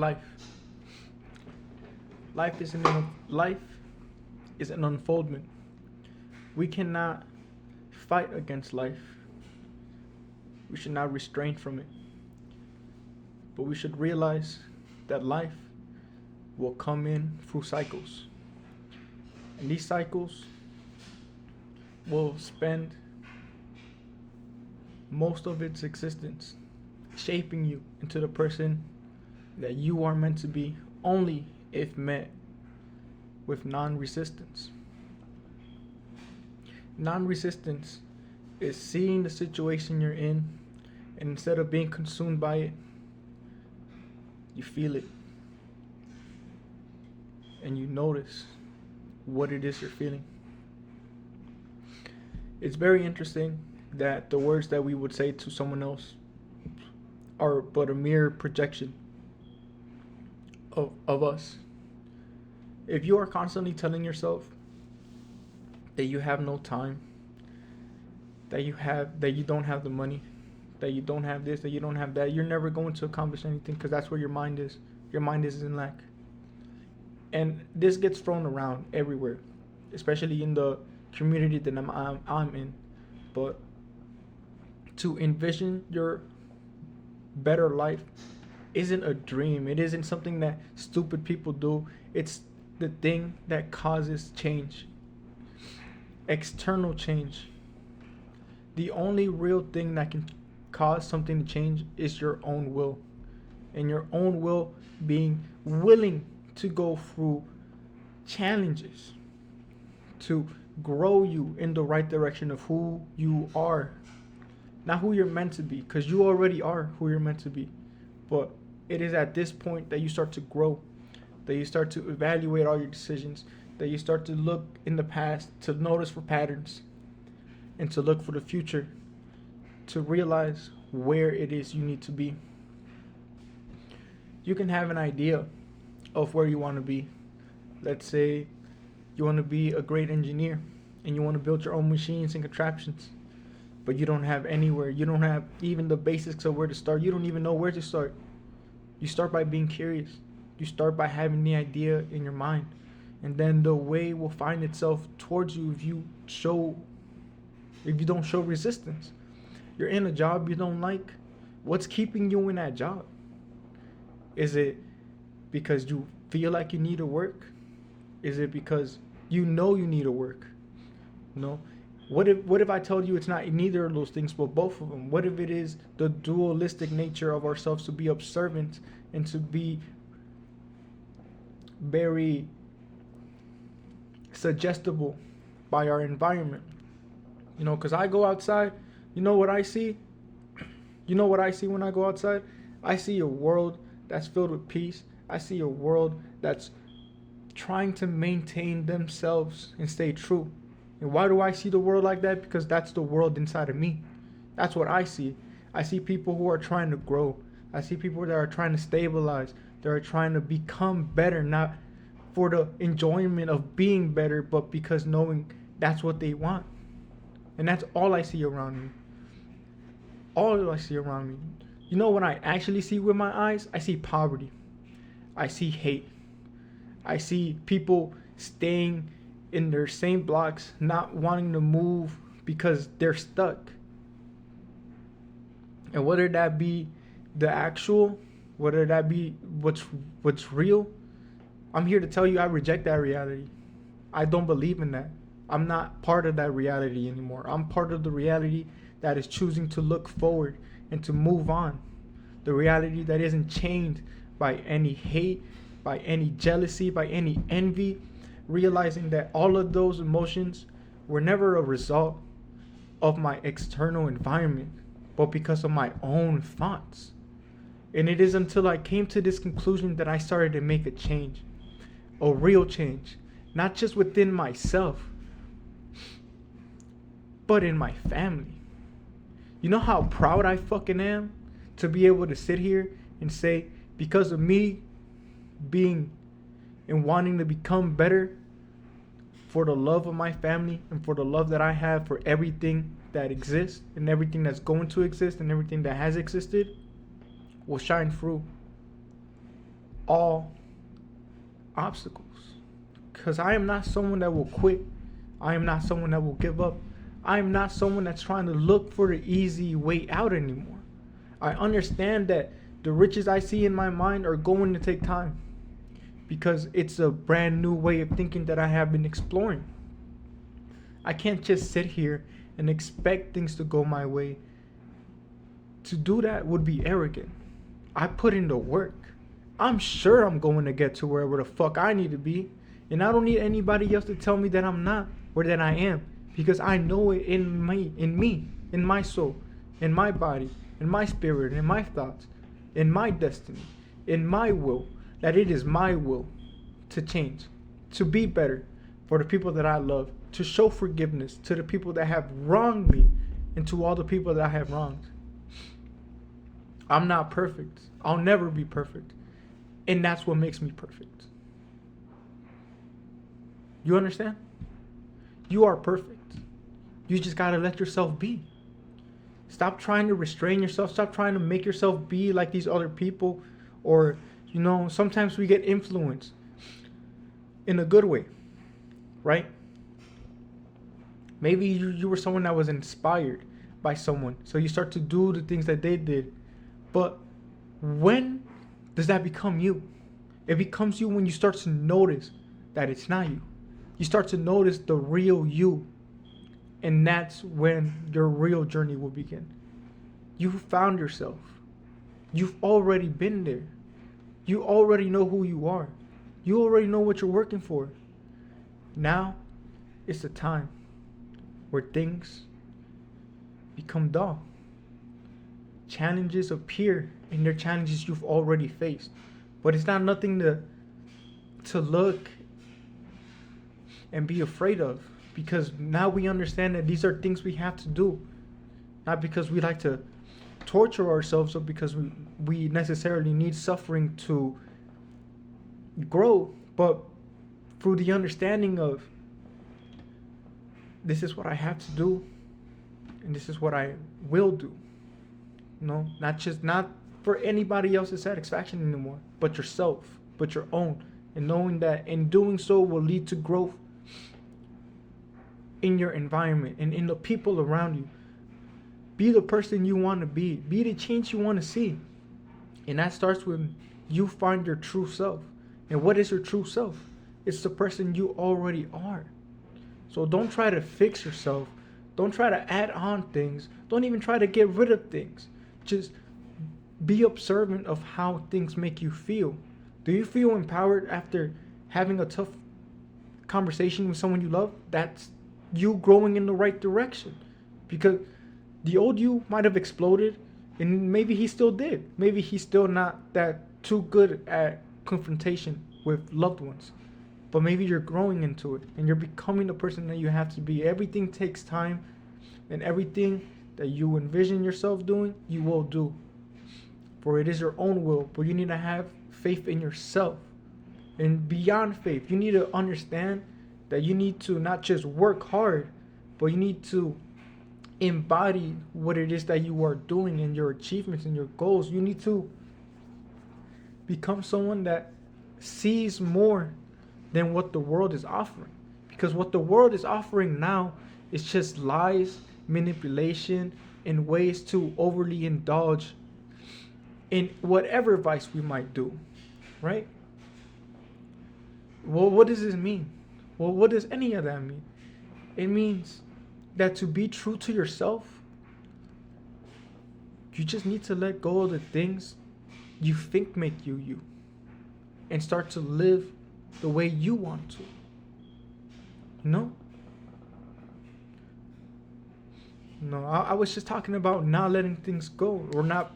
life. Life is an unfoldment. We cannot fight against life. We should not restrain from it. But we should realize that life will come in through cycles. And these cycles will spend most of its existence shaping you into the person that you are meant to be, only if met with non-resistance. Non-resistance is seeing the situation you're in, and instead of being consumed by it, you feel it and you notice what it is you're feeling. It's very interesting that the words that we would say to someone else are but a mere projection of us. If you are constantly telling yourself that you have no time, that you don't have the money, that you don't have this, that you don't have that, you're never going to accomplish anything, because that's where your mind is. Your mind is in lack. And this gets thrown around everywhere, especially in the community that I'm in. But to envision your better life isn't a dream. It isn't something that stupid people do. It's the thing that causes change. External change. The only real thing that can cause something to change is your own will. And your own will being willing to go through challenges to grow you in the right direction of who you are. Not who you're meant to be, because you already are who you're meant to be. But it is at this point that you start to grow, that you start to evaluate all your decisions, that you start to look in the past, to notice for patterns, and to look for the future, to realize where it is you need to be. You can have an idea of where you want to be. Let's say you want to be a great engineer and you want to build your own machines and contraptions, but you don't have anywhere. You don't have even the basics of where to start. You don't even know where to start. You start by being curious. You start by having the idea in your mind, and then the way will find itself towards you if you don't show resistance. You're in a job you don't like. What's keeping you in that job? Is it because you feel like you need to work? Is it because you know you need to work? No. What if I told you it's not neither of those things, but both of them? What if it is the dualistic nature of ourselves to be observant and to be very suggestible by our environment? You know, because I go outside, you know what I see? You know what I see when I go outside? I see a world that's filled with peace. I see a world that's trying to maintain themselves and stay true. And why do I see the world like that? Because that's the world inside of me. That's what I see. I see people who are trying to grow. I see people that are trying to stabilize. That are trying to become better, not for the enjoyment of being better, but because knowing that's what they want. And that's all I see around me. All I see around me. You know what I actually see with my eyes? I see poverty. I see hate. I see people staying in their same blocks, not wanting to move because they're stuck. And whether that be the actual, whether that be what's real, I'm here to tell you I reject that reality. I don't believe in that. I'm not part of that reality anymore. I'm part of the reality that is choosing to look forward and to move on. The reality that isn't chained by any hate, by any jealousy, by any envy, realizing that all of those emotions were never a result of my external environment, but because of my own thoughts. And it is until I came to this conclusion that I started to make a change, a real change, not just within myself, but in my family. You know how proud I fucking am to be able to sit here and say, because of me being and wanting to become better, for the love of my family and for the love that I have for everything that exists and everything that's going to exist and everything that has existed, will shine through. all obstacles. Because I am not someone that will quit. I am not someone that will give up. I am not someone that's trying to look for the easy way out anymore. I understand that the riches I see in my mind are going to take time, because it's a brand new way of thinking that I have been exploring. I can't just sit here and expect things to go my way. To do that would be arrogant. I put in the work. I'm sure I'm going to get to wherever the fuck I need to be. And I don't need anybody else to tell me that I'm not or that I am. Because I know it in me, in my soul, in my body, in my spirit, in my thoughts, in my destiny, in my will, that it is my will to change, to be better for the people that I love, to show forgiveness to the people that have wronged me and to all the people that I have wronged. I'm not perfect. I'll never be perfect. And that's what makes me perfect. You understand? You are perfect. You just gotta let yourself be. Stop trying to restrain yourself. Stop trying to make yourself be like these other people. Or, sometimes we get influenced in a good way, right? Maybe you were someone that was inspired by someone, so you start to do the things that they did. But when does that become you? It becomes you when you start to notice that it's not you. You start to notice the real you. And that's when your real journey will begin. You found yourself. You've already been there. You already know who you are. You already know what you're working for. Now it's the time where things become dull. Challenges appear, and they're challenges you've already faced. But it's not nothing to look and be afraid of, because now we understand that these are things we have to do. Not because we like to torture ourselves, or because we necessarily need suffering to grow, but through the understanding of this is what I have to do and this is what I will do. Not for anybody else's satisfaction anymore, but yourself, but your own. And knowing that in doing so will lead to growth in your environment and in the people around you. Be the person you want to be. Be the change you want to see. And that starts when you find your true self. And what is your true self? It's the person you already are. So don't try to fix yourself. Don't try to add on things. Don't even try to get rid of things. Just be observant of how things make you feel. Do you feel empowered after having a tough conversation with someone you love? That's you growing in the right direction. Because the old you might have exploded, and maybe he still did. Maybe he's still not that too good at confrontation with loved ones. But maybe you're growing into it, and you're becoming the person that you have to be. Everything takes time, and everything that you envision yourself doing, you will do. For it is your own will, but you need to have faith in yourself. And beyond faith, you need to understand that you need to not just work hard, but you need to embody what it is that you are doing and your achievements and your goals. You need to become someone that sees more than what the world is offering. Because what the world is offering now is just lies, manipulation, and ways to overly indulge in whatever vice we might do, right? Well, what does this mean? Well, what does any of that mean? It means that to be true to yourself, you just need to let go of the things you think make you you, and start to live the way you want to. No, I was just talking about not letting things go, or not,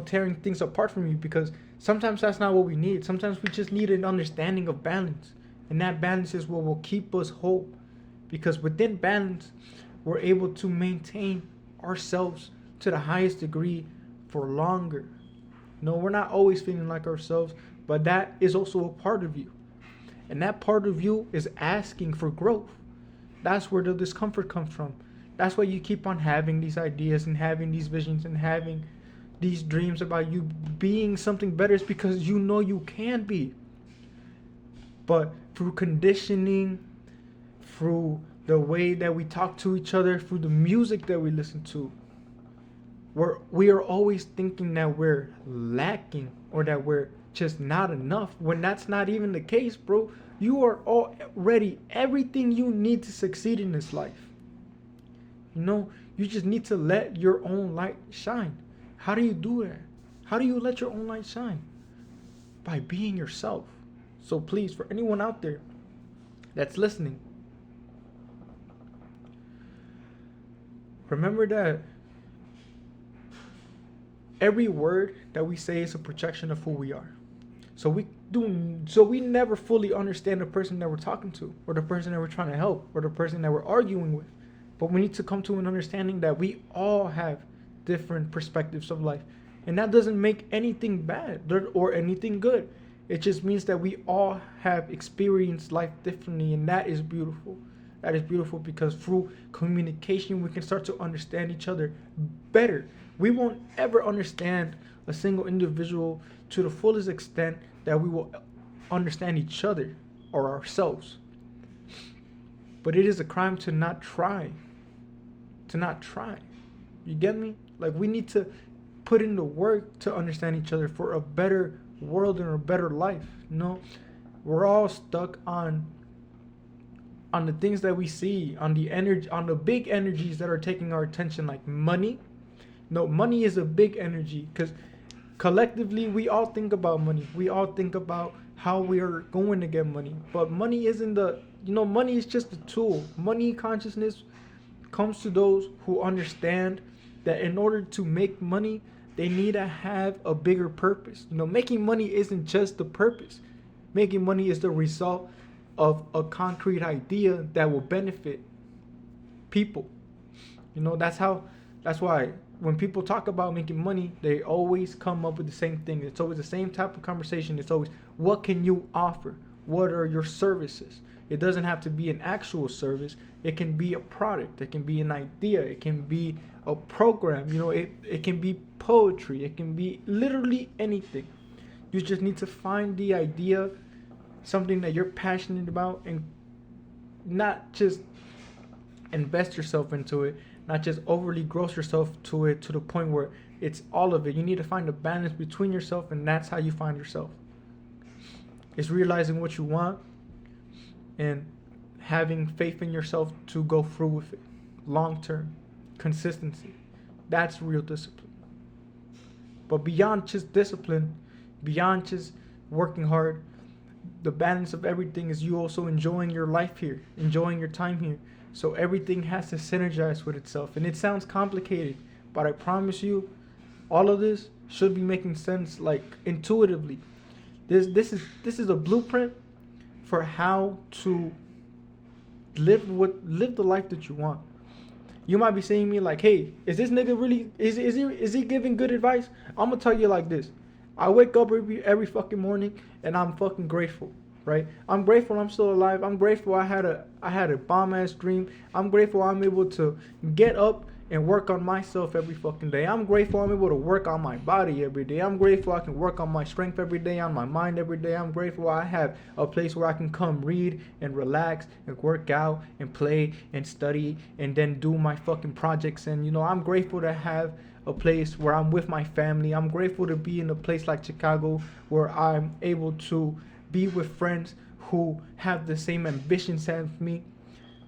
tearing things apart from you, because sometimes that's not what we need. Sometimes we just need an understanding of balance, and that balance is what will keep us whole. Because within balance, we're able to maintain ourselves to the highest degree for longer. No, we're not always feeling like ourselves, but that is also a part of you. And that part of you is asking for growth. That's where the discomfort comes from. That's why you keep on having these ideas and having these visions and having these dreams about you being something better is because you know you can be. But through conditioning, through the way that we talk to each other, through the music that we listen to, we are always thinking that we're lacking or that we're just not enough, when that's not even the case, bro. You are already everything you need to succeed in this life. You know, you just need to let your own light shine. How do you do that? How do you let your own light shine? By being yourself. So please, for anyone out there that's listening, remember that every word that we say is a projection of who we are. So we never fully understand the person that we're talking to, or the person that we're trying to help, or the person that we're arguing with. But we need to come to an understanding that we all have different perspectives of life. And that doesn't make anything bad or anything good. It just means that we all have experienced life differently, and that is beautiful. That is beautiful because through communication, we can start to understand each other better. We won't ever understand a single individual to the fullest extent that we will understand each other or ourselves. But it is a crime to not try. To not try. You get me? Like, we need to put in the work to understand each other for a better world and a better life. You know, we're all stuck on the things that we see, on the energy, on the big energies that are taking our attention, like money. No, money is a big energy because collectively we all think about money. We all think about how we are going to get money. But money isn't money is just a tool. Money consciousness comes to those who understand that in order to make money, they need to have a bigger purpose. You know, making money isn't just the purpose. Making money is the result of a concrete idea that will benefit people. You know, that's why when people talk about making money, they always come up with the same thing. It's always the same type of conversation. It's always, what can you offer? What are your services? It doesn't have to be an actual service. It can be a product. It can be an idea. It can be a program. You know, it can be poetry. It can be literally anything. You just need to find the idea, something that you're passionate about, and not just invest yourself into it, not just overly gross yourself to it to the point where it's all of it. You need to find a balance between yourself, and that's how you find yourself. It's realizing what you want and having faith in yourself to go through with it. Long term, consistency. That's real discipline. But beyond just discipline, beyond just working hard, the balance of everything is you also enjoying your life here, enjoying your time here. So everything has to synergize with itself. And it sounds complicated, but I promise you, all of this should be making sense, like, intuitively. This is a blueprint for how to live the life that you want. You might be saying me like, hey, is this nigga really is he giving good advice? I'm gonna tell you like this. I wake up every fucking morning and I'm fucking grateful, right? I'm grateful I'm still alive. I'm grateful I had a bomb ass dream. I'm grateful I'm able to get up and work on myself every fucking day. I'm grateful I'm able to work on my body every day. I'm grateful I can work on my strength every day, on my mind every day. I'm grateful I have a place where I can come read and relax and work out and play and study and then do my fucking projects. And, you know, I'm grateful to have a place where I'm with my family. I'm grateful to be in a place like Chicago where I'm able to be with friends who have the same ambitions as me,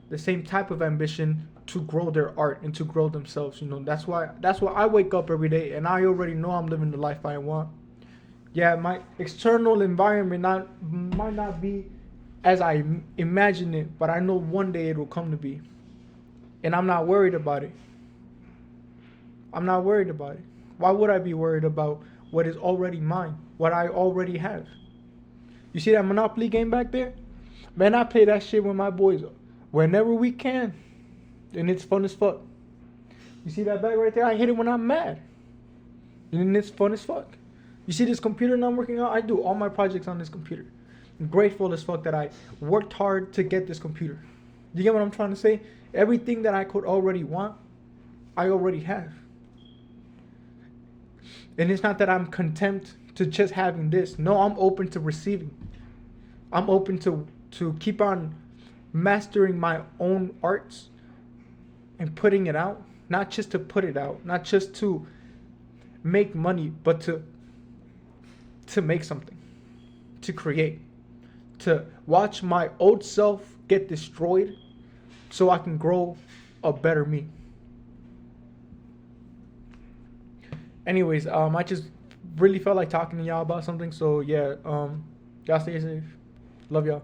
the same type of ambition to grow their art and to grow themselves. You know, that's why I wake up every day and I already know I'm living the life I want. Yeah, my external environment might not be as I imagine it, but I know one day it will come to be. And I'm not worried about it. I'm not worried about it. Why would I be worried about what is already mine, what I already have? You see that Monopoly game back there? Man, I play that shit with my boys whenever we can. And it's fun as fuck. You see that bag right there? I hit it when I'm mad. And it's fun as fuck. You see this computer that I'm working on? I do all my projects on this computer. I'm grateful as fuck that I worked hard to get this computer. You get what I'm trying to say? Everything that I could already want, I already have. And it's not that I'm content to just having this. No, I'm open to receiving. I'm open to keep on mastering my own arts and putting it out. Not just to put it out, not just to make money, but to make something, to create, to watch my old self get destroyed so I can grow a better me. Anyways, I just really felt like talking to y'all about something. So yeah, y'all stay safe. Love y'all.